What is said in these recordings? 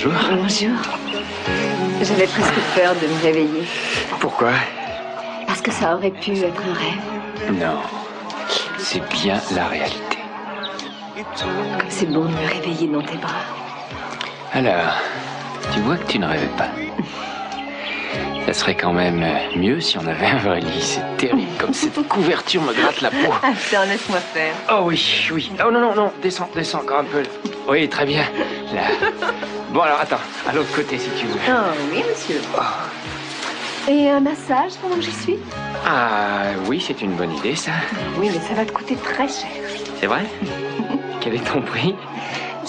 Bonjour. Bonjour. J'avais presque peur de me réveiller. Pourquoi? Parce que ça aurait pu être un rêve. Non, c'est bien la réalité. Comme c'est bon de me réveiller dans tes bras. Alors, tu vois que tu ne rêvais pas. Ça serait quand même mieux si on avait un vrai lit. C'est terrible, comme cette couverture me gratte la peau. Attends, laisse-moi faire. Oh oui, oui. Oh non, non, non, descends encore un peu. Oui, très bien. Là. Bon, alors attends, à l'autre côté si tu veux. Oh oui, monsieur. Oh. Et un massage pendant que j'y suis? Ah oui, c'est une bonne idée, ça. Oui, mais ça va te coûter très cher. C'est vrai? Quel est ton prix?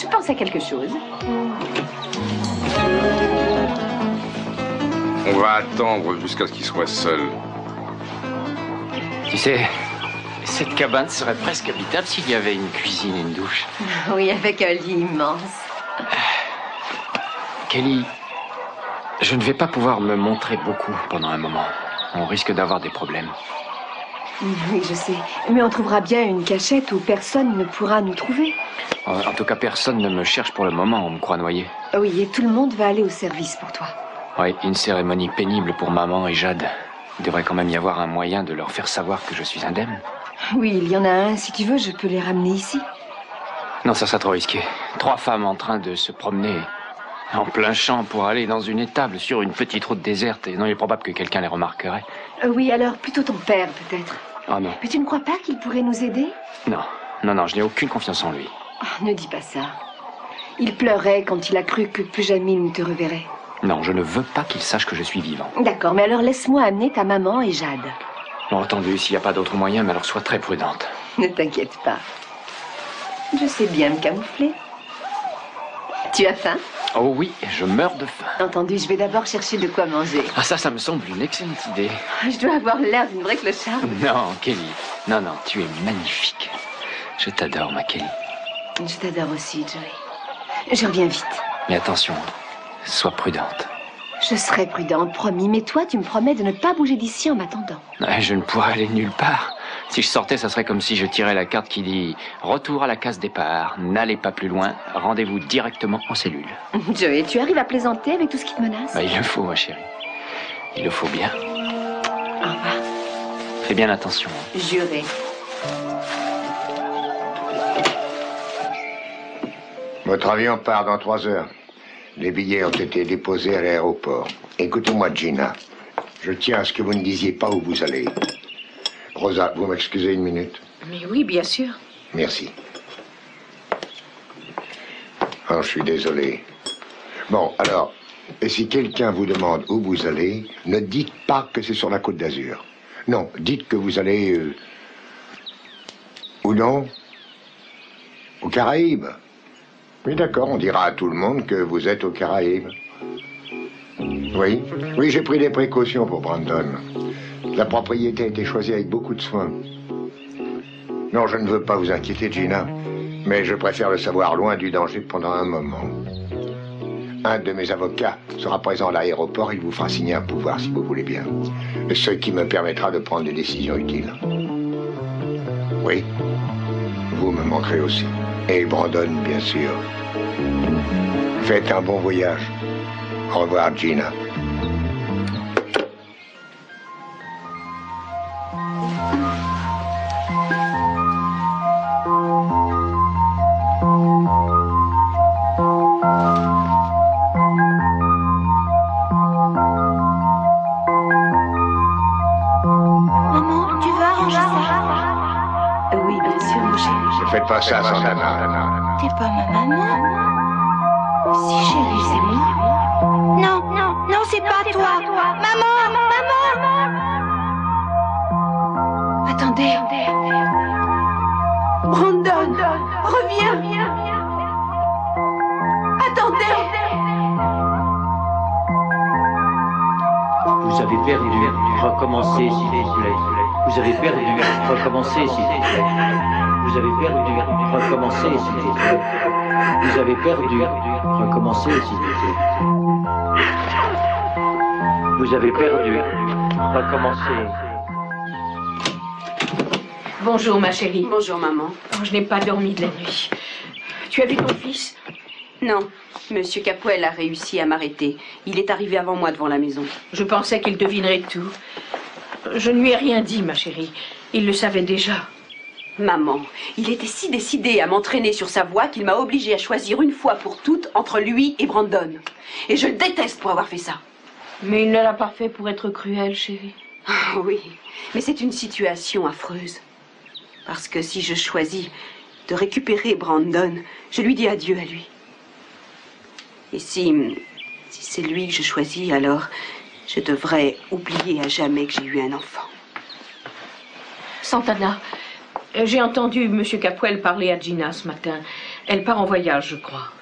Je pense à quelque chose. On va attendre jusqu'à ce qu'il soit seul. Tu sais, cette cabane serait presque habitable s'il y avait une cuisine et une douche. Oui, avec un lit immense. Kelly, je ne vais pas pouvoir me montrer beaucoup pendant un moment. On risque d'avoir des problèmes. Oui, je sais. Mais on trouvera bien une cachette où personne ne pourra nous trouver. En tout cas, personne ne me cherche pour le moment, on me croit noyé. Oui, et tout le monde va aller au service pour toi. Oui, une cérémonie pénible pour maman et Jade. Il devrait quand même y avoir un moyen de leur faire savoir que je suis indemne. Oui, il y en a un. Si tu veux, je peux les ramener ici. Non, ça serait trop risqué. 3 femmes en train de se promener en plein champ pour aller dans une étable sur une petite route déserte. Et non, il est probable que quelqu'un les remarquerait. Oui, alors plutôt ton père, peut-être. Oh non. Mais tu ne crois pas qu'il pourrait nous aider? Non, non, non, je n'ai aucune confiance en lui. Oh, ne dis pas ça. Il pleurait quand il a cru que plus jamais il ne te reverrait. Non, je ne veux pas qu'il sache que je suis vivant. D'accord, mais alors laisse-moi amener ta maman et Jade. Bon, entendu, s'il n'y a pas d'autre moyen, mais alors sois très prudente. Ne t'inquiète pas. Je sais bien me camoufler. Tu as faim? Oh oui, je meurs de faim. Entendu, je vais d'abord chercher de quoi manger. Ah ça me semble une excellente idée. Je dois avoir l'air d'une vraie clocharde. Non, Kelly. Non, non, tu es magnifique. Je t'adore, ma Kelly. Je t'adore aussi, Joey. Je reviens vite. Mais attention, sois prudente. Je serai prudente, promis. Mais toi, tu me promets de ne pas bouger d'ici en m'attendant. Je ne pourrais aller nulle part. Si je sortais, ça serait comme si je tirais la carte qui dit « Retour à la case départ. N'allez pas plus loin. Rendez-vous directement en cellule. » Joey, tu arrives à plaisanter avec tout ce qui te menace? Il le faut, ma chérie. Il le faut bien. Au revoir. Fais bien attention. Juré. Votre avion part dans 3 heures. Les billets ont été déposés à l'aéroport. Écoutez-moi, Gina. Je tiens à ce que vous ne disiez pas où vous allez. Rosa, vous m'excusez une minute? Mais oui, bien sûr. Merci. Oh, je suis désolé. Bon, alors, et si quelqu'un vous demande où vous allez, ne dites pas que c'est sur la Côte d'Azur. Non, dites que vous allez... Où non? Aux Caraïbes. Oui, d'accord, on dira à tout le monde que vous êtes aux Caraïbes. Oui, oui, j'ai pris des précautions pour Brandon. La propriété a été choisie avec beaucoup de soin. Non, je ne veux pas vous inquiéter, Gina, mais je préfère le savoir loin du danger pendant un moment. Un de mes avocats sera présent à l'aéroport, il vous fera signer un pouvoir si vous voulez bien. Ce qui me permettra de prendre des décisions utiles. Oui, vous me manquerez aussi. Et Brandon, bien sûr. Faites un bon voyage. Au revoir, Gina. Maman, tu veux arranger ça? Oui, bien sûr, mon chéri. Ne faites pas ça, Santana. T'es pas ma maman? Si, chérie, c'est moi. Non, non, non, c'est pas toi. Maman, maman. Attendez. Brandon, reviens. Attendez. Vous avez perdu. Recommencez, s'il vous plaît. Vous avez perdu. Recommencez, s'il vous plaît. Vous avez perdu. Recommencez, s'il vous plaît. Vous avez perdu. Recommencez, s'il vous plaît. Vous avez perdu. Recommencez. Bonjour, ma chérie. Bonjour, maman. Oh, je n'ai pas dormi de la nuit. Tu as vu ton fils? Non. Monsieur Capwell a réussi à m'arrêter. Il est arrivé avant moi devant la maison. Je pensais qu'il devinerait tout. Je ne lui ai rien dit, ma chérie. Il le savait déjà. Maman, il était si décidé à m'entraîner sur sa voie qu'il m'a obligée à choisir une fois pour toutes entre lui et Brandon. Et je le déteste pour avoir fait ça. Mais il ne l'a pas fait pour être cruel, chérie. Ah, oui, mais c'est une situation affreuse. Parce que si je choisis de récupérer Brandon, je lui dis adieu à lui. Et si c'est lui que je choisis, alors je devrais oublier à jamais que j'ai eu un enfant. Santana, j'ai entendu M. Capwell parler à Gina ce matin. Elle part en voyage, je crois.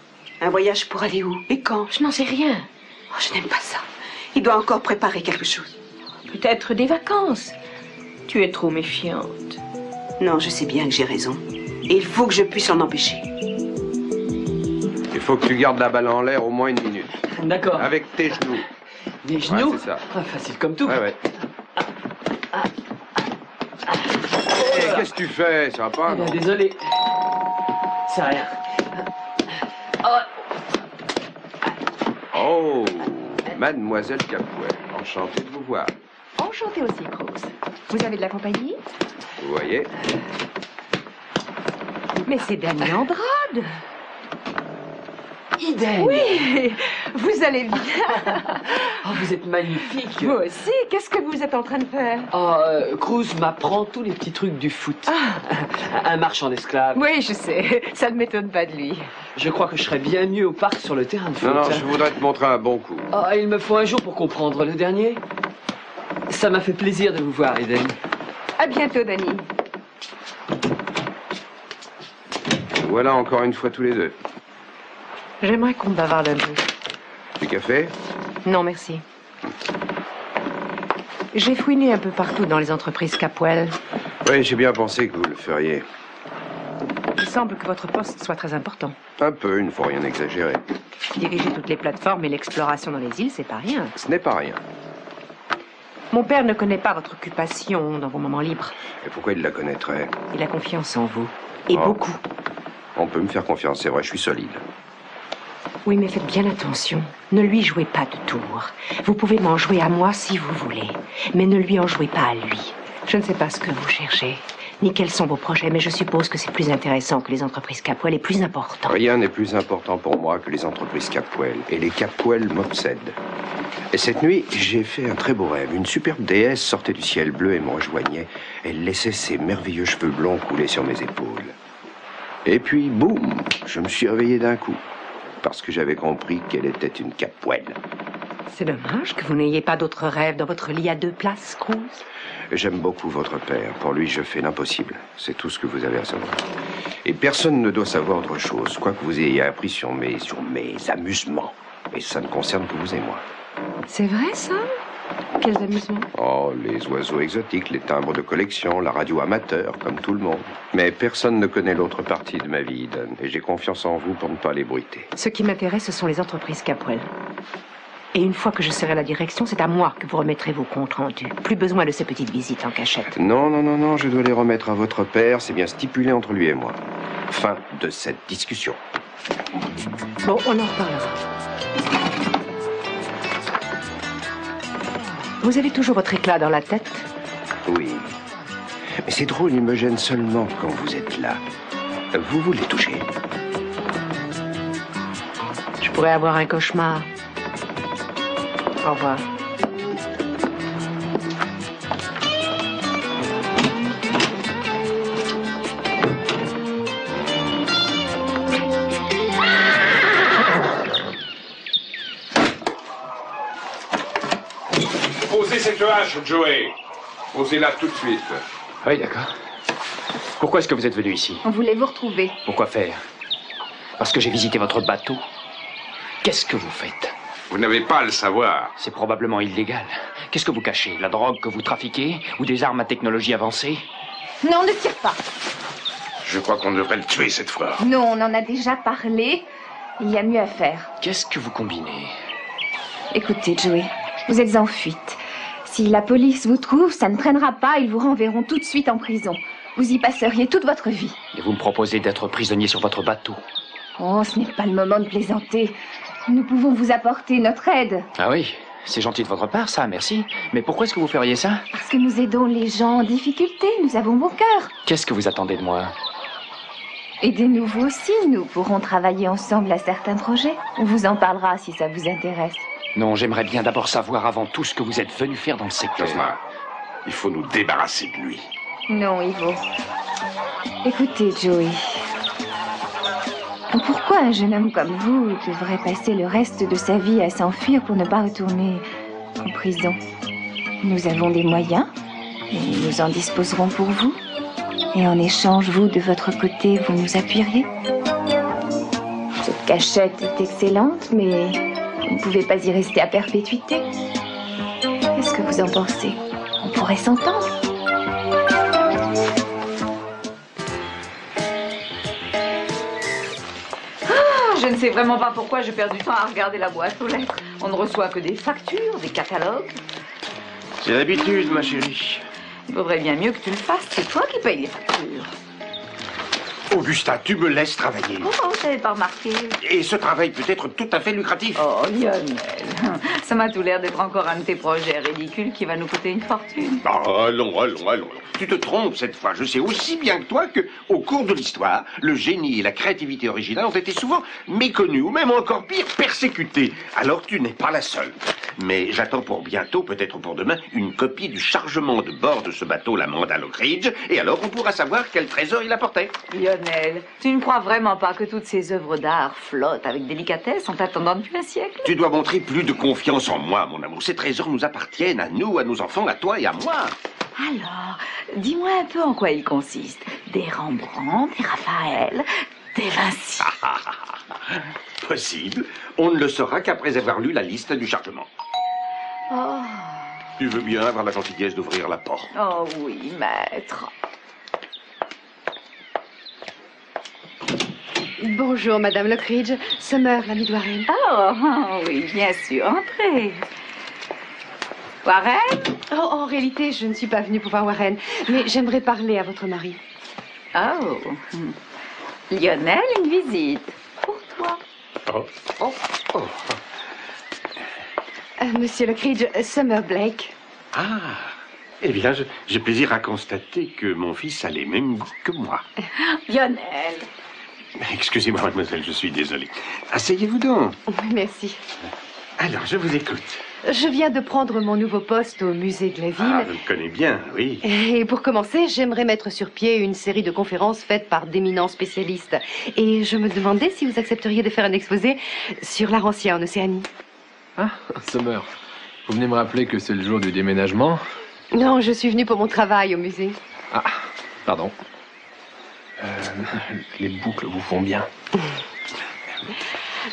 Un voyage pour aller où? Et quand? Je n'en sais rien. Oh, je n'aime pas ça. Il doit encore préparer quelque chose. Peut-être des vacances. Tu es trop méfiante. Non, je sais bien que j'ai raison. Et il faut que je puisse l'en empêcher. Il faut que tu gardes la balle en l'air au moins une minute. D'accord. Avec tes genoux. Les genoux? Ouais, c'est ça. Ah, facile comme tout. Ouais. Hey, qu'est-ce que tu fais? Ça va pas? Eh bien, désolé. C'est rien. Oh, mademoiselle Capwell, enchanté de vous voir. Enchantée aussi, Cruz. Vous avez de la compagnie? Vous voyez? Mais c'est Danny Andrade. Idem. Oui, vous allez bien. Oh, vous êtes magnifique. Vous aussi, qu'est-ce que vous êtes en train de faire? Oh, Cruz m'apprend tous les petits trucs du foot. Un marchand d'esclaves. Oui, je sais, ça ne m'étonne pas de lui. Je crois que je serais bien mieux au parc sur le terrain de foot. Non, je voudrais te montrer un bon coup. Oh, il me faut un jour pour comprendre le dernier. Ça m'a fait plaisir de vous voir, Eden. À bientôt, Danny. Voilà encore une fois tous les deux. J'aimerais qu'on bavarde un peu. Du café? Non, merci. J'ai fouiné un peu partout dans les entreprises Capwell. Oui, j'ai bien pensé que vous le feriez. Il semble que votre poste soit très important. Un peu, il ne faut rien exagérer. Diriger toutes les plateformes et l'exploration dans les îles, c'est pas rien. Ce n'est pas rien. Mon père ne connaît pas votre occupation dans vos moments libres. Et pourquoi il la connaîtrait? Il a confiance en vous. Et Oh. beaucoup. On peut me faire confiance, c'est vrai, je suis solide. Oui, mais faites bien attention. Ne lui jouez pas de tour. Vous pouvez m'en jouer à moi si vous voulez. Mais ne lui en jouez pas à lui. Je ne sais pas ce que vous cherchez, ni quels sont vos projets, mais je suppose que c'est plus intéressant que les entreprises Capwell et plus important. Rien n'est plus important pour moi que les entreprises Capwell. Et les Capwell m'obsèdent. Et cette nuit, j'ai fait un très beau rêve. Une superbe déesse sortait du ciel bleu et me rejoignait. Elle laissait ses merveilleux cheveux blonds couler sur mes épaules. Et puis, boum, je me suis réveillé d'un coup. Parce que j'avais compris qu'elle était une Capwell. C'est dommage que vous n'ayez pas d'autres rêves dans votre lit à 2 places, Cruz. J'aime beaucoup votre père. Pour lui, je fais l'impossible. C'est tout ce que vous avez à savoir. Et personne ne doit savoir autre chose, quoi que vous ayez appris sur mes amusements. Et ça ne concerne que vous et moi. C'est vrai, ça? Quels amusements? Oh, les oiseaux exotiques, les timbres de collection, la radio amateur, comme tout le monde. Mais personne ne connaît l'autre partie de ma vie, Eden. Et j'ai confiance en vous pour ne pas l'ébruiter. Ce qui m'intéresse, ce sont les entreprises Capwell. Et une fois que je serai à la direction, c'est à moi que vous remettrez vos comptes rendus. Plus besoin de ces petites visites en cachette. Non, je dois les remettre à votre père. C'est bien stipulé entre lui et moi. Fin de cette discussion. Bon, on en reparlera. Vous avez toujours votre éclat dans la tête? Oui. Mais c'est drôle, il me gêne seulement quand vous êtes là. Vous voulez toucher? Je pourrais avoir un cauchemar. Au revoir. Posez cette hache, Joey. Posez-la tout de suite. Oui, d'accord. Pourquoi est-ce que vous êtes venu ici? On voulait vous retrouver. Pourquoi faire? Parce que j'ai visité votre bateau. Qu'est-ce que vous faites? Vous n'avez pas à le savoir. C'est probablement illégal. Qu'est-ce que vous cachez? La drogue que vous trafiquez? Ou des armes à technologie avancée? Non, ne tire pas. Je crois qu'on devrait le tuer cette fois. Non, on en a déjà parlé. Il y a mieux à faire. Qu'est-ce que vous combinez? Écoutez, Joey, vous êtes en fuite. Si la police vous trouve, ça ne traînera pas. Ils vous renverront tout de suite en prison. Vous y passeriez toute votre vie. Et vous me proposez d'être prisonnier sur votre bateau? Oh, ce n'est pas le moment de plaisanter. Nous pouvons vous apporter notre aide. Ah oui, c'est gentil de votre part, ça, merci. Mais pourquoi est-ce que vous feriez ça? Parce que nous aidons les gens en difficulté. Nous avons bon cœur. Qu'est-ce que vous attendez de moi? Aidez-nous vous aussi. Nous pourrons travailler ensemble à certains projets. On vous en parlera si ça vous intéresse. Non, j'aimerais bien d'abord savoir avant tout ce que vous êtes venu faire dans le secteur. Cosma, il faut nous débarrasser de lui. Non, Ivo. Écoutez, Joey. Pourquoi un jeune homme comme vous devrait passer le reste de sa vie à s'enfuir pour ne pas retourner en prison? Nous avons des moyens et nous en disposerons pour vous. Et en échange, vous, de votre côté, vous nous appuieriez. Cette cachette est excellente, mais vous ne pouvez pas y rester à perpétuité. Qu'est-ce que vous en pensez? On pourrait s'entendre. Je ne sais vraiment pas pourquoi je perds du temps à regarder la boîte aux lettres. On ne reçoit que des factures, des catalogues. C'est l'habitude, ma chérie. Il vaudrait bien mieux que tu le fasses. C'est toi qui payes les factures. Augusta, tu me laisses travailler. Pourquoi vous n'avez pas remarqué? Et ce travail peut être tout à fait lucratif. Oh, Lionel, ça m'a tout l'air d'être encore un de tes projets ridicules qui va nous coûter une fortune. Oh, allons. Tu te trompes cette fois. Je sais aussi bien que toi que, au cours de l'histoire, le génie et la créativité originale ont été souvent méconnus, ou même encore pire, persécutés. Alors tu n'es pas la seule. Mais j'attends pour bientôt, peut-être pour demain, une copie du chargement de bord de ce bateau, l'Amanda Lockridge, et alors on pourra savoir quel trésor il apportait. Lionel, tu ne crois vraiment pas que toutes ces œuvres d'art flottent avec délicatesse en t'attendant depuis un siècle? Tu dois montrer plus de confiance en moi, mon amour. Ces trésors nous appartiennent, à nous, à nos enfants, à toi et à moi. Alors, dis-moi un peu en quoi ils consistent. Des Rembrandt, des Raphaël, des Vinci. Possible. On ne le saura qu'après avoir lu la liste du chargement. Oh. Tu veux bien avoir la gentillesse d'ouvrir la porte? Oh oui, maître. Bonjour, Madame Lockridge. Summer, l'amie de Warren. Oh, oui, bien sûr. Entrez. Warren? Oh, en réalité, je ne suis pas venue pour voir Warren, mais j'aimerais parler à votre mari. Oh. Lionel, une visite. Pour toi. Monsieur Lockridge, Summer Blake. Ah, eh bien, j'ai plaisir à constater que mon fils a les mêmes goûts que moi. Lionel. Excusez-moi, mademoiselle, je suis désolé. Asseyez-vous donc. Merci. Alors, je vous écoute. Je viens de prendre mon nouveau poste au musée de la ville. Ah, je le connais bien, oui. Et pour commencer, j'aimerais mettre sur pied une série de conférences faites par d'éminents spécialistes. Et je me demandais si vous accepteriez de faire un exposé sur l'art ancien en Océanie. Ah, Summer, vous venez me rappeler que c'est le jour du déménagement? Non, je suis venue pour mon travail au musée. Ah, pardon. Les boucles vous font bien.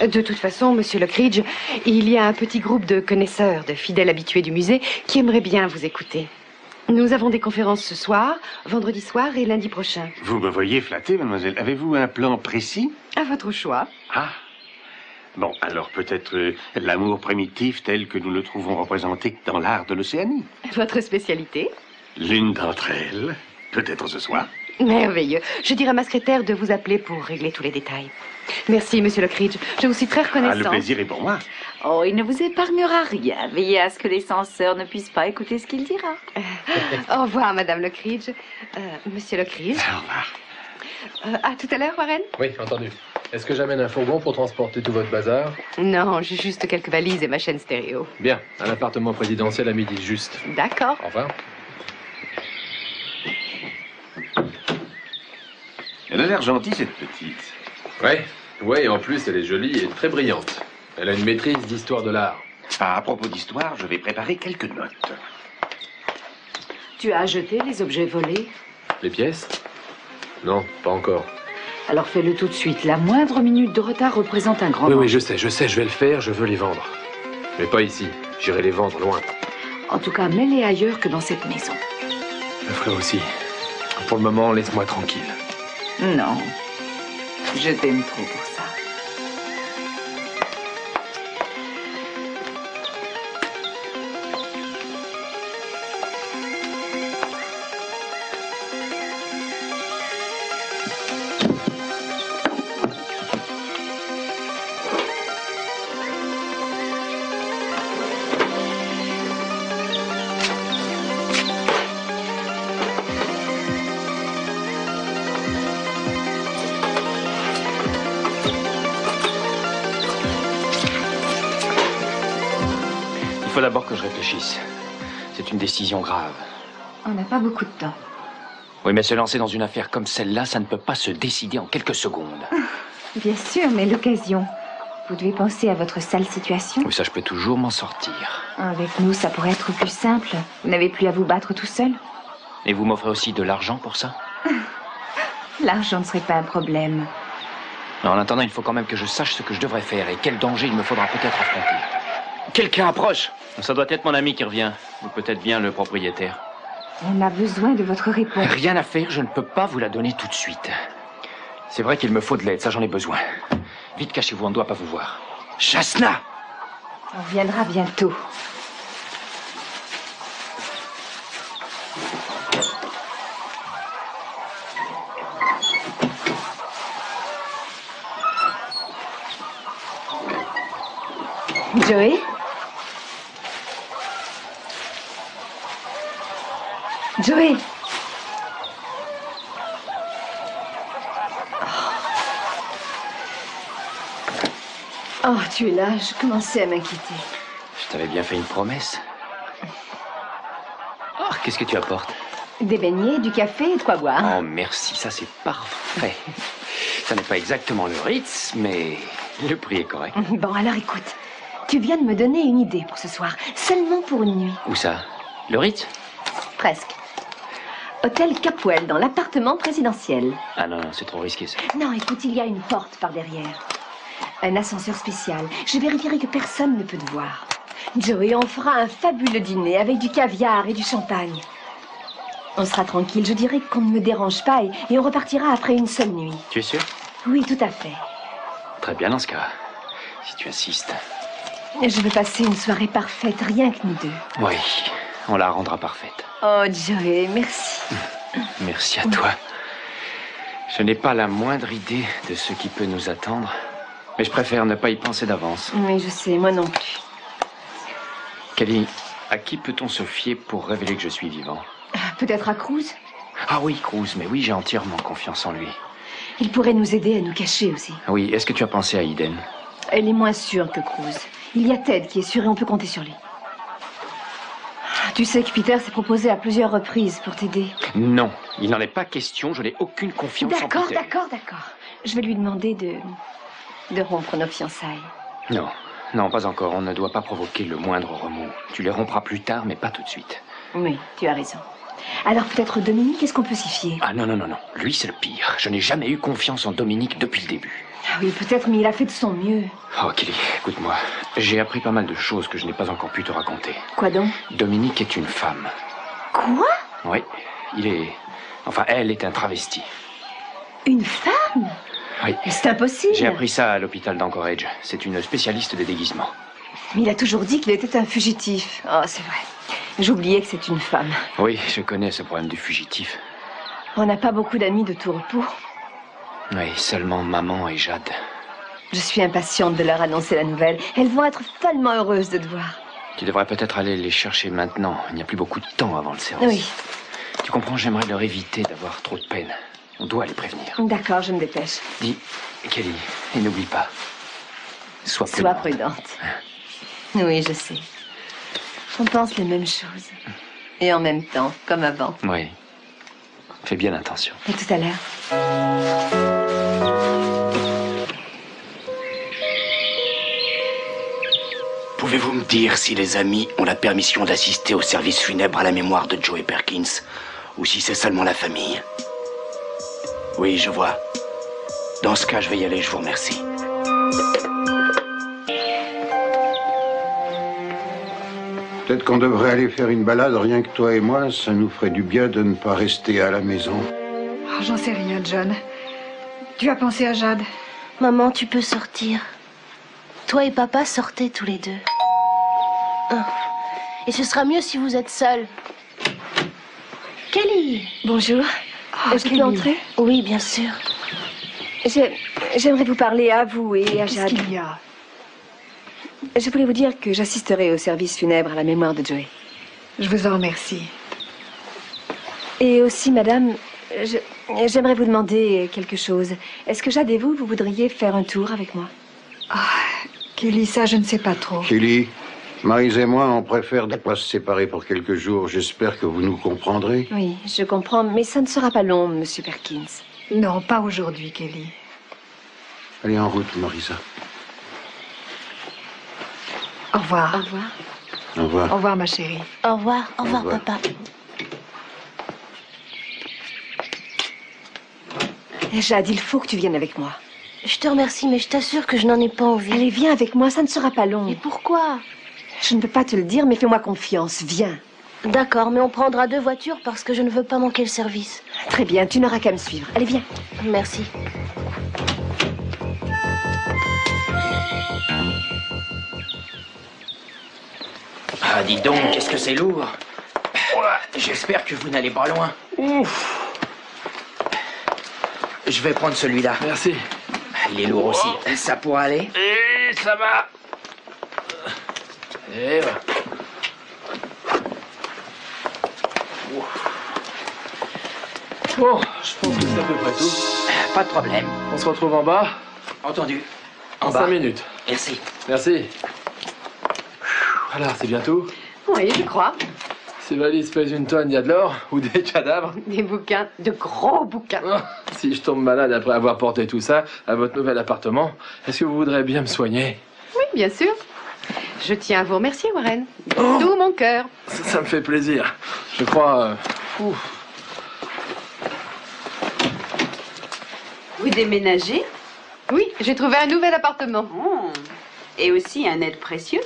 De toute façon, Monsieur Lockridge, il y a un petit groupe de connaisseurs, de fidèles habitués du musée, qui aimeraient bien vous écouter. Nous avons des conférences ce soir, vendredi soir et lundi prochain. Vous me voyez flattée, mademoiselle. Avez-vous un plan précis? À votre choix. Ah. Bon, alors peut-être l'amour primitif tel que nous le trouvons représenté dans l'art de l'Océanie. Votre spécialité? L'une d'entre elles, peut-être ce soir. Merveilleux. Je dirai à ma secrétaire de vous appeler pour régler tous les détails. Merci, Monsieur Lockridge. Je vous suis très reconnaissante. Le plaisir est pour moi. Oh, il ne vous épargnera rien. Veillez à ce que les censeurs ne puissent pas écouter ce qu'il dira. Au revoir, Madame Lockridge. Monsieur Lockridge. Au revoir. À tout à l'heure, Warren. Oui, entendu. Est-ce que j'amène un fourgon pour transporter tout votre bazar? Non, j'ai juste quelques valises et ma chaîne stéréo. Bien, à l'appartement présidentiel à midi juste. D'accord. Au revoir. Elle a l'air gentille, cette petite. Ouais, et en plus, elle est jolie et très brillante. Elle a une maîtrise d'histoire de l'art. À propos d'histoire, je vais préparer quelques notes. Tu as jeté les objets volés? Les pièces? Non, pas encore. Alors fais-le tout de suite. La moindre minute de retard représente un grand danger. Oui, je sais, je vais le faire, je veux les vendre. Mais pas ici, j'irai les vendre loin. En tout cas, mets-les ailleurs que dans cette maison. Je le ferai aussi. Pour le moment, laisse-moi tranquille. Non, je t'aime trop pour ça. Il faut d'abord que je réfléchisse. C'est une décision grave. On n'a pas beaucoup de temps. Oui, mais se lancer dans une affaire comme celle-là, ça ne peut pas se décider en quelques secondes. Bien sûr, mais l'occasion. Vous devez penser à votre sale situation. Oui, ça, je peux toujours m'en sortir. Avec nous, ça pourrait être plus simple. Vous n'avez plus à vous battre tout seul. Et vous m'offrez aussi de l'argent pour ça? L'argent ne serait pas un problème. Non, en attendant, il faut quand même que je sache ce que je devrais faire et quel danger il me faudra peut-être affronter. Quelqu'un approche! Ça doit être mon ami qui revient, ou peut-être bien le propriétaire. On a besoin de votre réponse. Rien à faire, je ne peux pas vous la donner tout de suite. C'est vrai qu'il me faut de l'aide, ça j'en ai besoin. Vite, cachez-vous, on ne doit pas vous voir. Jasna! On reviendra bientôt. Joey? Joey? Oh, tu es là, je commençais à m'inquiéter. Je t'avais bien fait une promesse. Oh, qu'est-ce que tu apportes? Des beignets, du café et de quoi boire. Oh, merci, ça c'est parfait. Ça n'est pas exactement le Ritz, mais le prix est correct. Bon, alors écoute. Tu viens de me donner une idée pour ce soir, seulement pour une nuit. Où ça? Le Ritz? Presque. Hôtel Capwell, dans l'appartement présidentiel. Ah non, non, c'est trop risqué ça. Non, écoute, il y a une porte par derrière. Un ascenseur spécial. Je vérifierai que personne ne peut te voir. Joey, on fera un fabuleux dîner avec du caviar et du champagne. On sera tranquille, je dirais qu'on ne me dérange pas et on repartira après une seule nuit. Tu es sûr? Oui, tout à fait. Très bien dans ce cas, si tu insistes. Je veux passer une soirée parfaite, rien que nous deux. Oui, on la rendra parfaite. Oh, Joey, merci. Merci à toi. Je n'ai pas la moindre idée de ce qui peut nous attendre, mais je préfère ne pas y penser d'avance. Oui, je sais, moi non plus. Kelly, à qui peut-on se fier pour révéler que je suis vivant? Peut-être à Cruz? Ah oui, Cruz, mais oui, j'ai entièrement confiance en lui. Il pourrait nous aider à nous cacher aussi. Oui, est-ce que tu as pensé à Eden? Elle est moins sûre que Cruz. Il y a Ted qui est sûr et on peut compter sur lui. Tu sais que Peter s'est proposé à plusieurs reprises pour t'aider. Non, il n'en est pas question, je n'ai aucune confiance en Peter. D'accord. Je vais lui demander de rompre nos fiançailles. Non, non, pas encore. On ne doit pas provoquer le moindre remous. Tu les rompras plus tard, mais pas tout de suite. Oui, tu as raison. Alors peut-être Dominique, est-ce qu'on peut s'y fier? Ah non. Lui, c'est le pire. Je n'ai jamais eu confiance en Dominique depuis le début. Ah oui, peut-être, mais il a fait de son mieux. Oh, Kelly, écoute-moi. J'ai appris pas mal de choses que je n'ai pas encore pu te raconter. Quoi donc? Dominique est une femme. Quoi? Oui, elle est un travesti. Une femme? Oui. C'est impossible. J'ai appris ça à l'hôpital d'Anchorage. C'est une spécialiste des déguisements. Mais il a toujours dit qu'il était un fugitif. Oh, c'est vrai. J'oubliais que c'est une femme. Oui, je connais ce problème du fugitif. On n'a pas beaucoup d'amis de tout repos. Oui, seulement maman et Jade. Je suis impatiente de leur annoncer la nouvelle. Elles vont être follement heureuses de te voir. Tu devrais peut-être aller les chercher maintenant. Il n'y a plus beaucoup de temps avant le service. Oui. Tu comprends, j'aimerais leur éviter d'avoir trop de peine. On doit les prévenir. D'accord, je me dépêche. Dis, Kelly, et n'oublie pas. Sois prudente. Oui, je sais. On pense les mêmes choses. Et en même temps, comme avant. Oui. Fais bien attention. À tout à l'heure. Pouvez-vous me dire si les amis ont la permission d'assister au service funèbre à la mémoire de Joey Perkins, ou si c'est seulement la famille? Oui, je vois. Dans ce cas, je vais y aller, je vous remercie. Peut-être qu'on devrait aller faire une balade, rien que toi et moi. Ça nous ferait du bien de ne pas rester à la maison. Oh, j'en sais rien, John. Tu as pensé à Jade? Maman, tu peux sortir. Toi et papa sortez tous les deux. Et ce sera mieux si vous êtes seuls. Kelly! Bonjour. Je peux entrer? Oui, bien sûr. J'aimerais vous parler à vous et à Jade. Qu'est-ce qu'il y a? Je voulais vous dire que j'assisterai au service funèbre à la mémoire de Joey. Je vous en remercie. Et aussi, madame, j'aimerais vous demander quelque chose. Est-ce que Jade et vous voudriez faire un tour avec moi? Ah, Kelly, ça, je ne sais pas trop. Kelly, Maryse et moi, on préfère ne pas se séparer pour quelques jours. J'espère que vous nous comprendrez. Oui, je comprends, mais ça ne sera pas long, Monsieur Perkins. Non, pas aujourd'hui, Kelly. Allez, en route, Marisa. Au revoir. Au revoir. Au revoir. Au revoir, ma chérie. Au revoir, papa. Jade, il faut que tu viennes avec moi. Je te remercie, mais je t'assure que je n'en ai pas envie. Allez, viens avec moi, ça ne sera pas long. Et pourquoi? Je ne peux pas te le dire, mais fais-moi confiance, viens. D'accord, mais on prendra 2 voitures parce que je ne veux pas manquer le service. Très bien, tu n'auras qu'à me suivre. Allez, viens. Merci. Ah, dis donc, qu'est-ce que c'est lourd. J'espère que vous n'allez pas loin. Ouf. Je vais prendre celui-là. Merci. Il est lourd aussi. Ça pourra aller? Et ça va. Et voilà. Bon, je pense que c'est à peu près tout. Pas de problème. On se retrouve en bas. Entendu. En 5 minutes. Merci. Merci. Alors, c'est bientôt. Oui, je crois. Ces valises pèsent une tonne, il y a de l'or ou des cadavres? Des bouquins, de gros bouquins. Oh, si je tombe malade après avoir porté tout ça à votre nouvel appartement, est-ce que vous voudrez bien me soigner? Oui, bien sûr. Je tiens à vous remercier, Warren. De tout mon cœur. Ça me fait plaisir. Je crois... Vous déménagez? Oui, j'ai trouvé un nouvel appartement. Oh. Et aussi un aide précieux.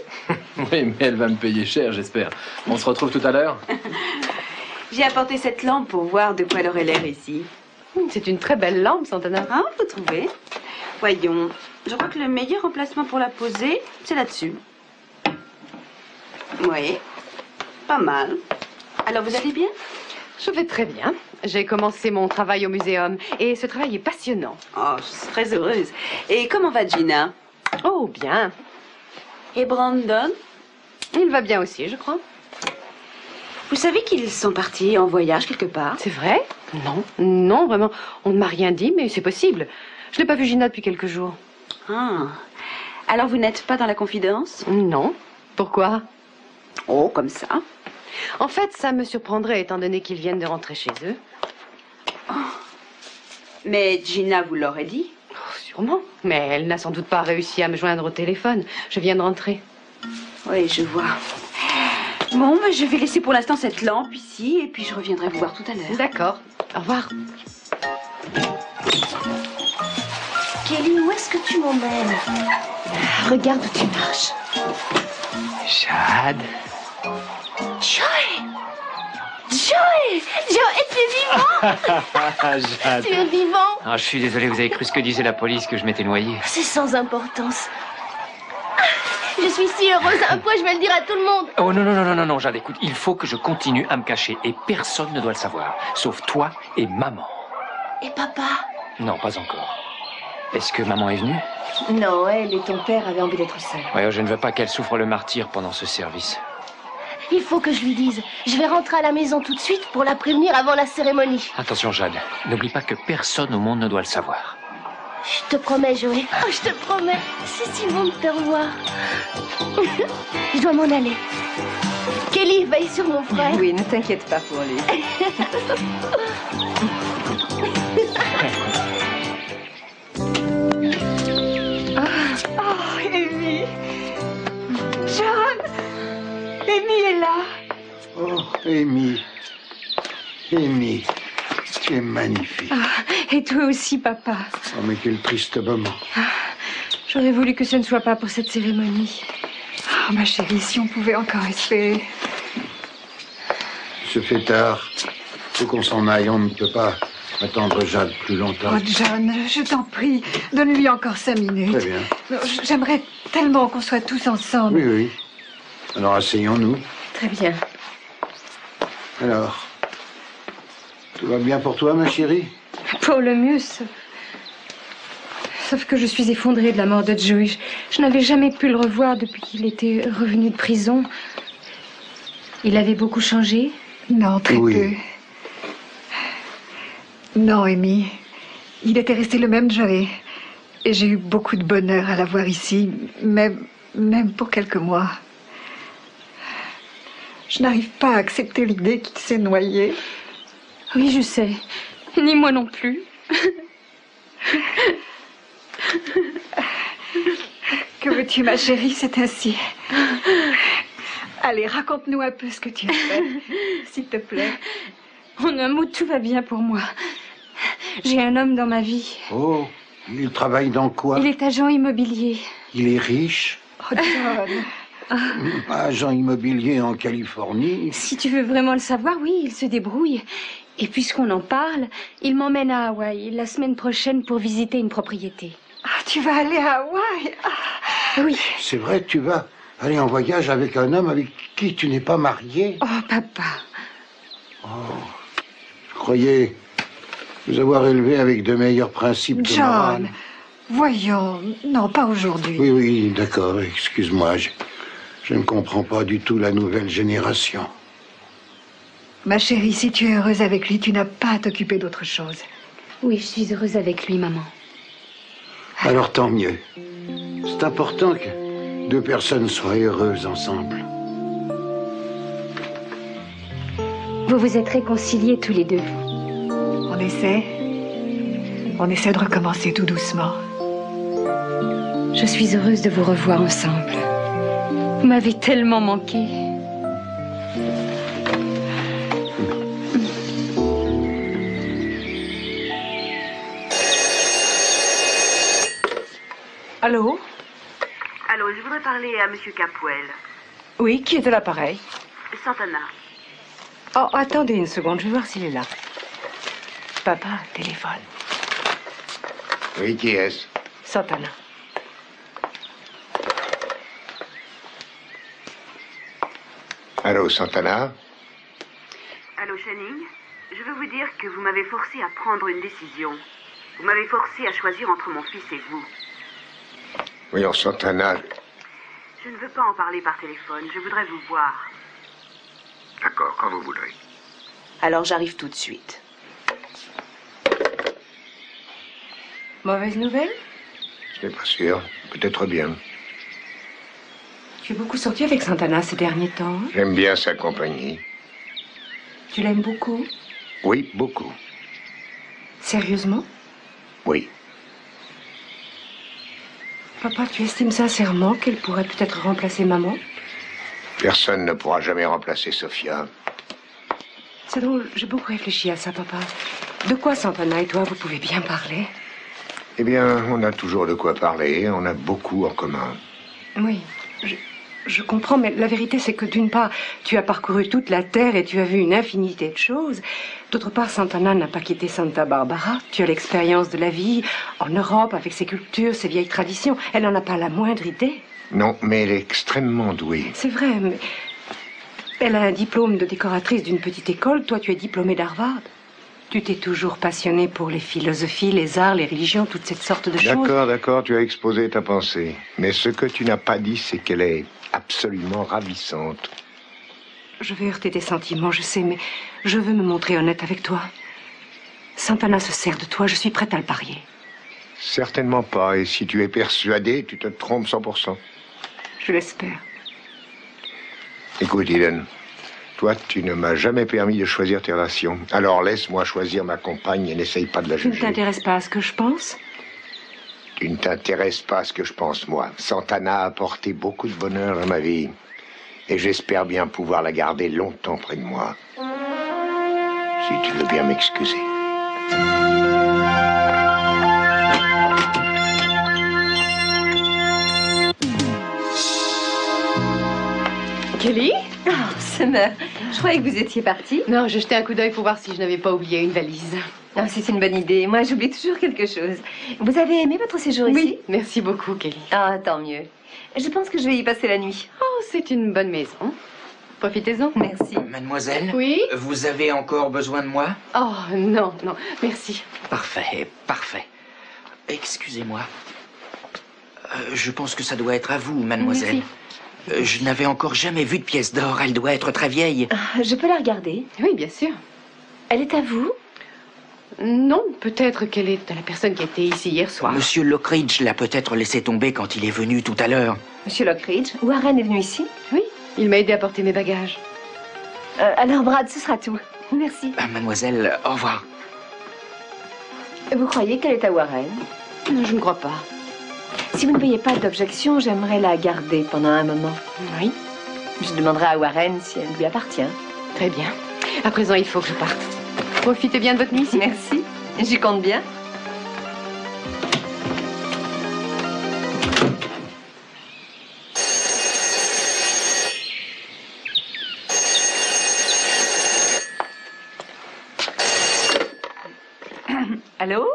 Oui, mais elle va me payer cher, j'espère. On se retrouve tout à l'heure? J'ai apporté cette lampe pour voir de quoi elle aurait l'air ici. C'est une très belle lampe, Santana. Ah, vous trouvez? Voyons, je crois que le meilleur emplacement pour la poser, c'est là-dessus. Oui, pas mal. Alors, vous allez bien? Je vais très bien. J'ai commencé mon travail au muséum et ce travail est passionnant. Oh, je suis très heureuse. Et comment va Gina? Oh, bien. Et Brandon? Il va bien aussi, je crois. Vous savez qu'ils sont partis en voyage quelque part? C'est vrai? Non, non, vraiment. On ne m'a rien dit, mais c'est possible. Je n'ai pas vu Gina depuis quelques jours. Ah. Alors vous n'êtes pas dans la confidence? Non. Pourquoi? Oh, comme ça. En fait, ça me surprendrait étant donné qu'ils viennent de rentrer chez eux. Oh. Mais Gina vous l'aurait dit? Oh, sûrement. Mais elle n'a sans doute pas réussi à me joindre au téléphone. Je viens de rentrer. Oui, je vois. Bon, ben, je vais laisser pour l'instant cette lampe ici et puis je reviendrai vous voir tout à l'heure. D'accord. Au revoir. Kelly, où est-ce que tu m'emmènes? Regarde où tu marches. Jade. Joey! Joey! Joey, tu es vivant! Jade. Tu es vivant! Ah, je suis désolé, vous avez cru ce que disait la police, que je m'étais noyé. C'est sans importance. Je suis si heureuse, un point, je vais le dire à tout le monde. Oh non, non, non, non, non, non, Jade, écoute, il faut que je continue à me cacher et personne ne doit le savoir, sauf toi et maman. Et papa? Non, pas encore. Est-ce que maman est venue? Non, elle et ton père avaient envie d'être seuls. Ouais, je ne veux pas qu'elle souffre le martyre pendant ce service. Il faut que je lui dise. Je vais rentrer à la maison tout de suite pour la prévenir avant la cérémonie. Attention, Jade, n'oublie pas que personne au monde ne doit le savoir. Je te promets, Joey. Oh, je te promets. C'est si bon de te revoir. Je dois m'en aller. Kelly, veille sur mon frère. Oui, ne t'inquiète pas pour lui. Oh, Amy! John! Amy est là! Oh, Amy. Amy, tu es magnifique. Ah, et toi aussi, papa. Oh, mais quel triste moment. J'aurais voulu que ce ne soit pas pour cette cérémonie. Oh, ma chérie, si on pouvait encore espérer. Il se fait tard. Faut qu'on s'en aille, on ne peut pas attendre Jade plus longtemps. Oh, John, je t'en prie, donne-lui encore 5 minutes. Très bien. J'aimerais tellement qu'on soit tous ensemble. Oui, oui. Alors, asseyons-nous. Très bien. Alors, tout va bien pour toi, ma chérie? Pour le mieux, sauf que je suis effondrée de la mort de Joey. Je n'avais jamais pu le revoir depuis qu'il était revenu de prison. Il avait beaucoup changé? Non, très Oui. peu. Non, Amy. Il était resté le même Joey. Et j'ai eu beaucoup de bonheur à l'avoir ici, même pour quelques mois. Je n'arrive pas à accepter l'idée qu'il s'est noyé. Oui, je sais. Ni moi non plus. Que veux-tu, ma chérie, c'est ainsi. Allez, raconte-nous un peu ce que tu as fait, s'il te plaît. En un mot, tout va bien pour moi. J'ai un homme dans ma vie. Oh, il travaille dans quoi? Il est agent immobilier. Il est riche? Oh, John. Agent immobilier en Californie. Si tu veux vraiment le savoir, oui, il se débrouille. Et puisqu'on en parle, il m'emmène à Hawaï la semaine prochaine pour visiter une propriété. Ah, tu vas aller à Hawaï? Oui. C'est vrai, tu vas aller en voyage avec un homme avec qui tu n'es pas marié? Oh, papa. Oh, je croyais vous avoir élevé avec de meilleurs principes de morale. John, voyons. Non, pas aujourd'hui. Oui, oui, d'accord, excuse-moi. Je ne comprends pas du tout la nouvelle génération. Ma chérie, si tu es heureuse avec lui, tu n'as pas à t'occuper d'autre chose. Oui, je suis heureuse avec lui, maman. Alors tant mieux. C'est important que deux personnes soient heureuses ensemble. Vous vous êtes réconciliés tous les deux. On essaie de recommencer tout doucement. Je suis heureuse de vous revoir ensemble. Vous m'avez tellement manqué. Allô? Allô, je voudrais parler à Monsieur Capwell. Oui, qui est à l'appareil? Santana. Oh, attendez une seconde, je vais voir s'il est là. Papa, téléphone. Oui, qui est-ce? Santana. Allô, Santana? Allô, Channing. Je veux vous dire que vous m'avez forcé à prendre une décision. Vous m'avez forcé à choisir entre mon fils et vous. Voyons, Santana. Je ne veux pas en parler par téléphone. Je voudrais vous voir. D'accord, quand vous voudrez. Alors j'arrive tout de suite. Mauvaise nouvelle? Je n'ai pas sûr. Peut-être bien. Tu es beaucoup sorti avec Santana ces derniers temps. J'aime bien sa compagnie. Tu l'aimes beaucoup? Oui, beaucoup. Sérieusement? Oui. Papa, tu estimes sincèrement qu'elle pourrait peut-être remplacer maman? Personne ne pourra jamais remplacer Sophia. C'est drôle, j'ai beaucoup réfléchi à ça, papa. De quoi Santana et toi, vous pouvez bien parler? Eh bien, on a toujours de quoi parler. On a beaucoup en commun. Oui, je comprends, mais la vérité, c'est que d'une part, tu as parcouru toute la terre et tu as vu une infinité de choses. D'autre part, Santana n'a pas quitté Santa Barbara. Tu as l'expérience de la vie en Europe, avec ses cultures, ses vieilles traditions. Elle n'en a pas la moindre idée. Non, mais elle est extrêmement douée. C'est vrai, mais elle a un diplôme de décoratrice d'une petite école. Toi, tu es diplômée d'Harvard. Tu t'es toujours passionné pour les philosophies, les arts, les religions, toutes cette sorte de choses. D'accord, d'accord, tu as exposé ta pensée. Mais ce que tu n'as pas dit, c'est qu'elle est absolument ravissante. Je vais heurter tes sentiments, je sais, mais je veux me montrer honnête avec toi. Santana se sert de toi, je suis prête à le parier. Certainement pas, et si tu es persuadé, tu te trompes 100%. Je l'espère. Écoute, Eden, toi, tu ne m'as jamais permis de choisir tes relations. Alors laisse-moi choisir ma compagne et n'essaye pas de la Tu ne juger. t'intéresses pas à ce que je pense? Tu ne t'intéresses pas à ce que je pense, moi. Santana a apporté beaucoup de bonheur dans ma vie. Et j'espère bien pouvoir la garder longtemps près de moi. Si tu veux bien m'excuser. Kelly? Oh, Summer, je croyais que vous étiez partie. Non, je jetais un coup d'œil pour voir si je n'avais pas oublié une valise. Ah, c'est une bonne idée. Moi, j'oublie toujours quelque chose. Vous avez aimé votre séjour ici? Oui, merci beaucoup, Kelly. Ah, tant mieux. Je pense que je vais y passer la nuit. Oh, c'est une bonne maison. Profitez-en. Merci. Mademoiselle? Oui? Vous avez encore besoin de moi? Oh, non, non, merci. Parfait, parfait. Excusez-moi. Je pense que ça doit être à vous, mademoiselle. Merci. Je n'avais encore jamais vu de pièce d'or. Elle doit être très vieille. Je peux la regarder? Oui, bien sûr. Elle est à vous? Non, peut-être qu'elle est à la personne qui était ici hier soir. Monsieur Lockridge l'a peut-être laissé tomber quand il est venu tout à l'heure. Monsieur Lockridge? Warren est venu ici? Oui, il m'a aidé à porter mes bagages. Alors, Brad, ce sera tout. Merci. Mademoiselle, au revoir. Vous croyez qu'elle est à Warren? Non, je ne crois pas. Si vous ne payez pas d'objection, j'aimerais la garder pendant un moment. Oui. Je demanderai à Warren si elle lui appartient. Très bien. À présent, il faut que je parte. Profitez bien de votre nuit. Merci. J'y compte bien. Allô?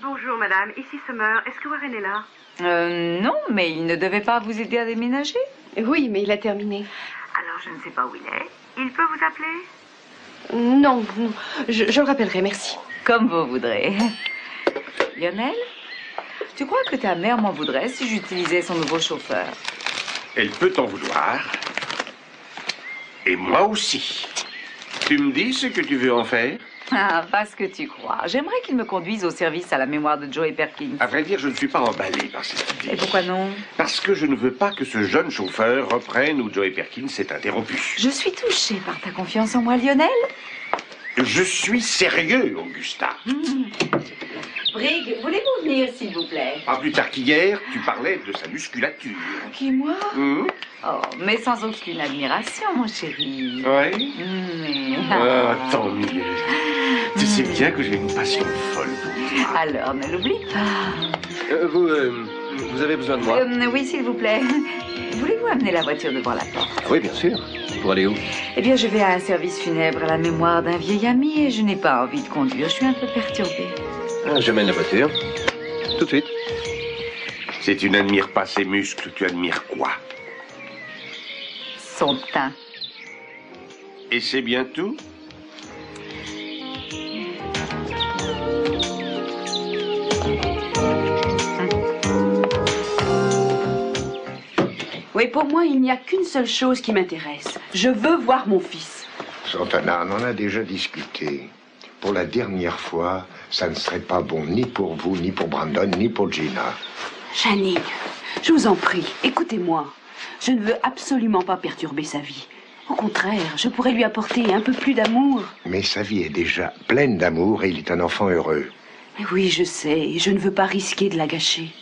Bonjour, madame. Ici Summer. Est-ce que Warren est là? Non, mais il ne devait pas vous aider à déménager? Oui, mais il a terminé. Alors, je ne sais pas où il est. Il peut vous appeler? Non, non. Je le rappellerai, merci. Comme vous voudrez. Lionel, tu crois que ta mère m'en voudrait si j'utilisais son nouveau chauffeur? Elle peut t'en vouloir. Et moi aussi. Tu me dis ce que tu veux en faire? Ah, pas ce que tu crois. J'aimerais qu'il me conduise au service à la mémoire de Joey Perkins. À vrai dire, je ne suis pas emballé par cette idée. Et pourquoi non? Parce que je ne veux pas que ce jeune chauffeur reprenne où Joey Perkins s'est interrompu. Je suis touchée par ta confiance en moi, Lionel. Je suis sérieux, Augusta. Brig, voulez-vous venir, s'il vous plaît? Pas plus tard qu'hier, tu parlais de sa musculature. Qui, moi? Oh, mais sans aucune admiration, mon chéri. Oui? Mais... tant mieux. Tu sais bien que j'ai une passion folle pour toi. Alors, ne l'oublie pas. Vous avez besoin de moi? Oui, s'il vous plaît. Voulez-vous amener la voiture devant la porte? Oui, bien sûr. Pour aller où? Eh bien, je vais à un service funèbre à la mémoire d'un vieil ami et je n'ai pas envie de conduire. Je suis un peu perturbée. J'amène la voiture. Tout de suite. Si tu n'admires pas ses muscles, tu admires quoi? Son teint. Et c'est bien tout? Oui, pour moi, il n'y a qu'une seule chose qui m'intéresse. Je veux voir mon fils. Santana, on en a déjà discuté. Pour la dernière fois, ça ne serait pas bon ni pour vous, ni pour Brandon, ni pour Gina. Janine, je vous en prie, écoutez-moi. Je ne veux absolument pas perturber sa vie. Au contraire, je pourrais lui apporter un peu plus d'amour. Mais sa vie est déjà pleine d'amour et il est un enfant heureux. Mais oui, je sais, et je ne veux pas risquer de la gâcher.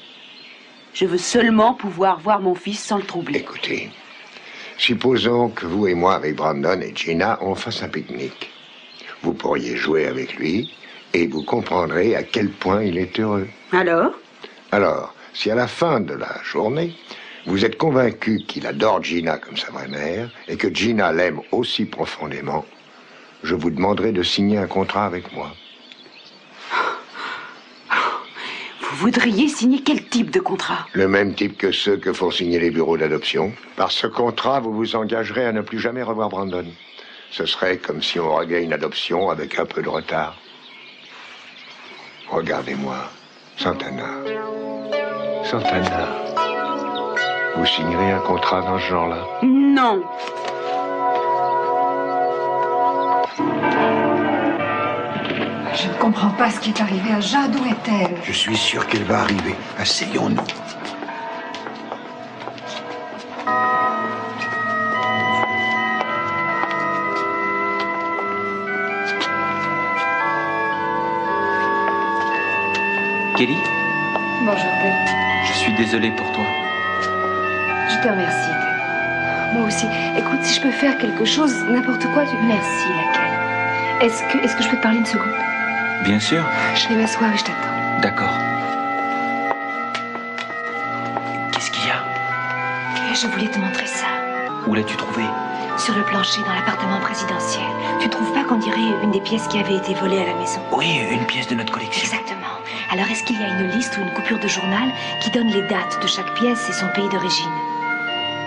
Je veux seulement pouvoir voir mon fils sans le troubler. Écoutez, supposons que vous et moi, avec Brandon et Gina, on fasse un pique-nique. Vous pourriez jouer avec lui et vous comprendrez à quel point il est heureux. Alors, si à la fin de la journée, vous êtes convaincu qu'il adore Gina comme sa vraie mère et que Gina l'aime aussi profondément, je vous demanderai de signer un contrat avec moi. Vous voudriez signer quel type de contrat? Le même type que ceux que font signer les bureaux d'adoption. Par ce contrat, vous vous engagerez à ne plus jamais revoir Brandon. Ce serait comme si on réglait une adoption avec un peu de retard. Regardez-moi, Santana. Santana. Vous signerez un contrat dans ce genre-là? Non. Je ne comprends pas ce qui est arrivé à Jade. Où est-elle? Je suis sûr qu'elle va arriver. Asseyons-nous. Kelly, Bonjour, Ted. je suis désolé pour toi. Je te remercie, Ted. Moi aussi. Écoute, si je peux faire quelque chose, n'importe quoi, tu... Merci, laquelle? Est-ce que je peux te parler une seconde? Bien sûr. Je vais m'asseoir et je t'attends. D'accord. Qu'est-ce qu'il y a? Je voulais te montrer ça. Où l'as-tu trouvé? Sur le plancher dans l'appartement présidentiel. Tu trouves pas qu'on dirait une des pièces qui avait été volée à la maison? Oui, une pièce de notre collection. Exactement. Alors, est-ce qu'il y a une liste ou une coupure de journal qui donne les dates de chaque pièce et son pays d'origine?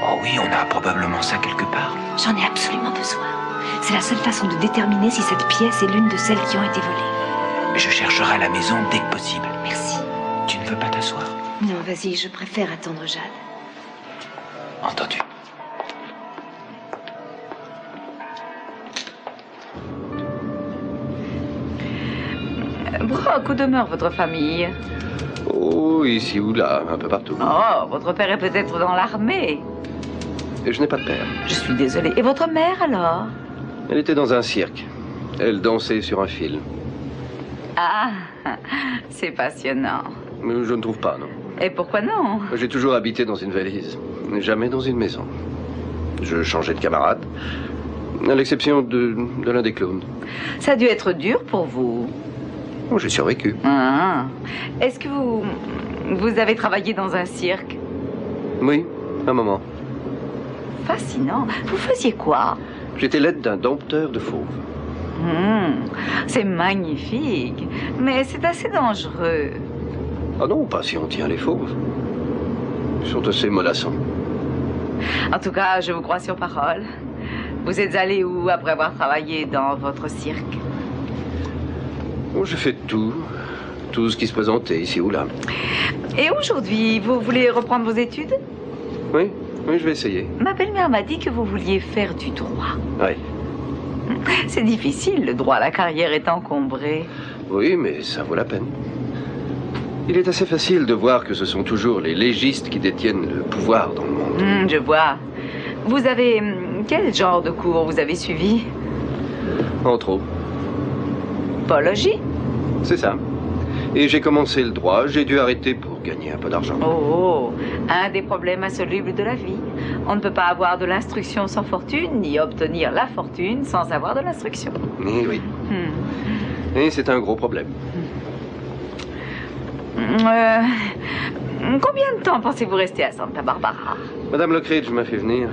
Oh oui, on a probablement ça quelque part. J'en ai absolument besoin. C'est la seule façon de déterminer si cette pièce est l'une de celles qui ont été volées. Je chercherai à la maison dès que possible. Merci. Tu ne veux pas t'asseoir? Non, vas-y, je préfère attendre Jade. Entendu. Brock, où demeure votre famille? Oh, ici ou là, un peu partout. Oh, votre père est peut-être dans l'armée. Je n'ai pas de père. Je suis désolée. Et votre mère, alors? Elle était dans un cirque. Elle dansait sur un fil. Ah, c'est passionnant. Mais je ne trouve pas, non. Et pourquoi non? J'ai toujours habité dans une valise, jamais dans une maison. Je changeais de camarade, à l'exception de l'un des clowns. Ça a dû être dur pour vous. Oh, j'ai survécu. Ah. Est-ce que vous avez travaillé dans un cirque? Oui, un moment. Fascinant. Vous faisiez quoi? J'étais l'aide d'un dompteur de fauves. C'est magnifique, mais c'est assez dangereux. Ah non, pas si on tient les fauves. Ils sont assez mollassants. En tout cas, je vous crois sur parole. Vous êtes allé où après avoir travaillé dans votre cirque? Oh, j'ai fait tout ce qui se présentait ici ou là. Et aujourd'hui, vous voulez reprendre vos études? Oui, je vais essayer. Ma belle-mère m'a dit que vous vouliez faire du droit. Oui. C'est difficile, le droit, la carrière est encombrée. Oui, mais ça vaut la peine. Il est assez facile de voir que ce sont toujours les légistes qui détiennent le pouvoir dans le monde. Je vois. Vous avez... Quel genre de cours vous avez suivi? Entre autres. Biologie? C'est ça. Et j'ai commencé le droit, j'ai dû arrêter pour gagner un peu d'argent. Oh, un des problèmes insolubles de la vie. On ne peut pas avoir de l'instruction sans fortune, ni obtenir la fortune sans avoir de l'instruction. Oui. Et c'est un gros problème. Combien de temps pensez-vous rester à Santa Barbara? Madame Lockridge m'a fait venir.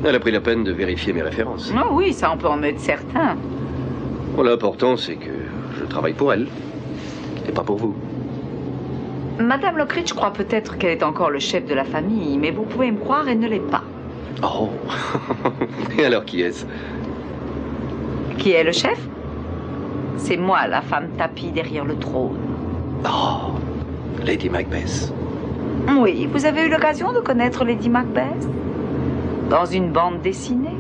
Elle a pris la peine de vérifier mes références. Oh oui, ça on peut en être certain. Bon, l'important, c'est que je travaille pour elle. Et pas pour vous. Madame Lockridge croit peut-être qu'elle est encore le chef de la famille, mais vous pouvez me croire, elle ne l'est pas. Oh. Et alors, qui est-ce? Qui est le chef? C'est moi, la femme tapie derrière le trône. Oh, Lady Macbeth. Oui, vous avez eu l'occasion de connaître Lady Macbeth? Dans une bande dessinée?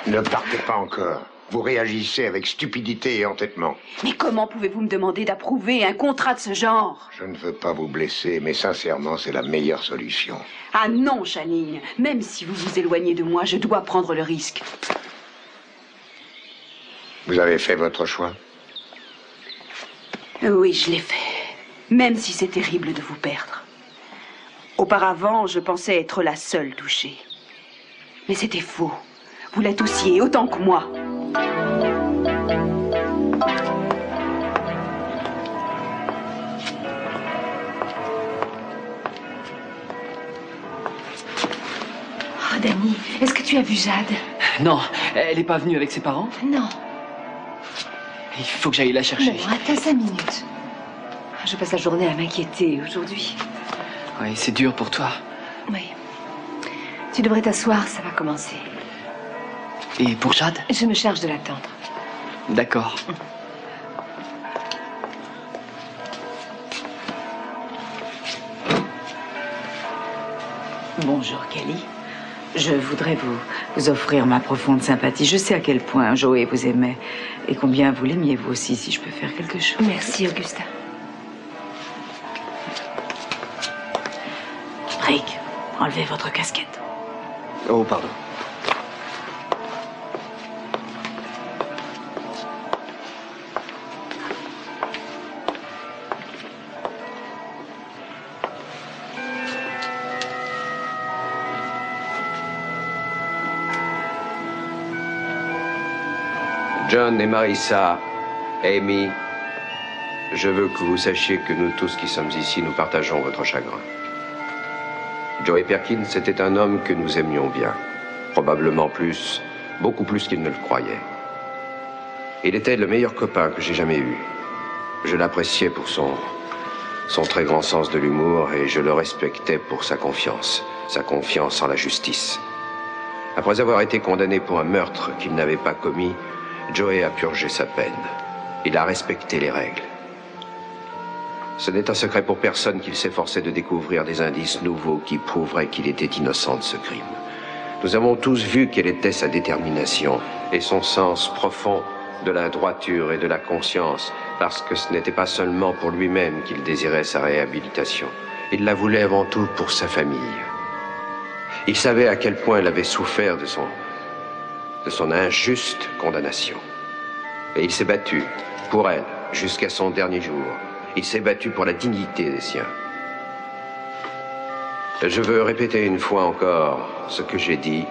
Ne partez pas encore. Vous réagissez avec stupidité et entêtement. Mais comment pouvez-vous me demander d'approuver un contrat de ce genre? Je ne veux pas vous blesser, mais sincèrement, c'est la meilleure solution. Ah non, Channing. Même si vous vous éloignez de moi, je dois prendre le risque. Vous avez fait votre choix? Oui, je l'ai fait. Même si c'est terrible de vous perdre. Auparavant, je pensais être la seule touchée. Mais c'était faux. Vous l'êtes aussi, autant que moi. Oh, Danny, est-ce que tu as vu Jade? Non, elle n'est pas venue avec ses parents? Non. Il faut que j'aille la chercher. Bon, attends 5 minutes. Je passe la journée à m'inquiéter aujourd'hui. Oui, c'est dur pour toi. Oui. Tu devrais t'asseoir, ça va commencer. Et pour Jade? Je me charge de l'attendre. D'accord. Bonjour, Kelly. Je voudrais vous offrir ma profonde sympathie. Je sais à quel point Joey vous aimait et combien vous l'aimiez vous aussi, si je peux faire quelque chose. Merci, Augusta. Rick, enlevez votre casquette. Oh, pardon. John et Marissa, Amy, je veux que vous sachiez que nous tous qui sommes ici, nous partageons votre chagrin. Joey Perkins était un homme que nous aimions bien. Probablement plus, beaucoup plus qu'il ne le croyait. Il était le meilleur copain que j'ai jamais eu. Je l'appréciais pour son très grand sens de l'humour et je le respectais pour sa confiance en la justice. Après avoir été condamné pour un meurtre qu'il n'avait pas commis, Joey a purgé sa peine. Il a respecté les règles. Ce n'est un secret pour personne qu'il s'efforçait de découvrir des indices nouveaux qui prouveraient qu'il était innocent de ce crime. Nous avons tous vu quelle était sa détermination et son sens profond de la droiture et de la conscience, parce que ce n'était pas seulement pour lui-même qu'il désirait sa réhabilitation. Il la voulait avant tout pour sa famille. Il savait à quel point elle avait souffert de de son injuste condamnation. Et il s'est battu pour elle jusqu'à son dernier jour. Il s'est battu pour la dignité des siens. Je veux répéter une fois encore ce que j'ai dit.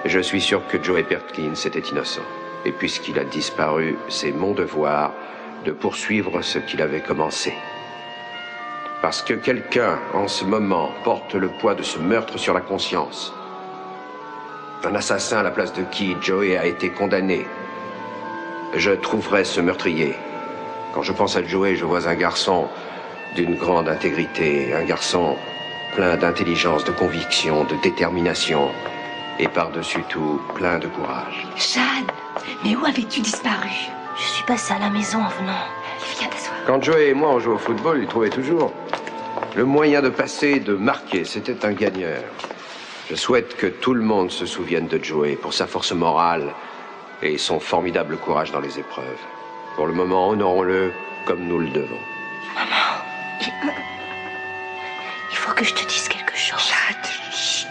Je suis sûr que Joey Perkins était innocent. Et puisqu'il a disparu, c'est mon devoir de poursuivre ce qu'il avait commencé. Parce que quelqu'un, en ce moment, porte le poids de ce meurtre sur la conscience. Un assassin à la place de qui Joey a été condamné. Je trouverai ce meurtrier. Quand je pense à Joey, je vois un garçon d'une grande intégrité, un garçon plein d'intelligence, de conviction, de détermination, et par-dessus tout, plein de courage. Jeanne, mais où avais-tu disparu? Je suis passée à la maison en venant. Viens t'asseoir. Quand Joey et moi on jouait au football, il trouvait toujours le moyen de passer, de marquer. C'était un gagneur. Je souhaite que tout le monde se souvienne de Joey pour sa force morale et son formidable courage dans les épreuves. Pour le moment, honorons-le comme nous le devons. Maman, il faut que je te dise quelque chose. Chut.